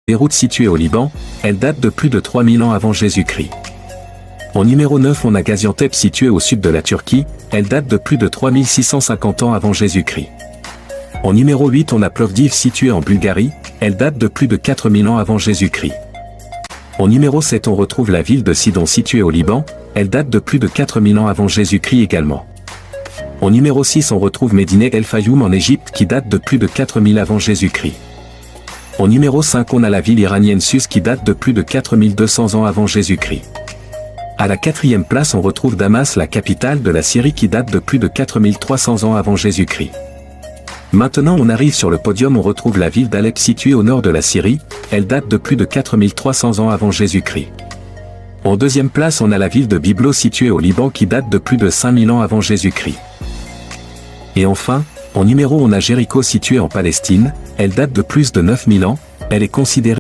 Beyrouth située au Liban, elle date de plus de 3000 ans avant Jésus-Christ. En numéro 9 on a Gaziantep située au sud de la Turquie, elle date de plus de 3650 ans avant Jésus-Christ. En numéro 8 on a Plovdiv située en Bulgarie, elle date de plus de 4000 ans avant Jésus-Christ. En numéro 7 on retrouve la ville de Sidon située au Liban, elle date de plus de 4000 ans avant Jésus-Christ également. En numéro 6 on retrouve Médine El Fayoum en Égypte qui date de plus de 4000 avant Jésus-Christ. En numéro 5 on a la ville iranienne Sus qui date de plus de 4200 ans avant Jésus-Christ. À la 4e place on retrouve Damas, la capitale de la Syrie qui date de plus de 4300 ans avant Jésus-Christ. Maintenant on arrive sur le podium, on retrouve la ville d'Alep située au nord de la Syrie, elle date de plus de 4300 ans avant Jésus-Christ. En 2e place on a la ville de Byblos située au Liban qui date de plus de 5000 ans avant Jésus-Christ. Et enfin, en numéro on a Jéricho située en Palestine, elle date de plus de 9000 ans, elle est considérée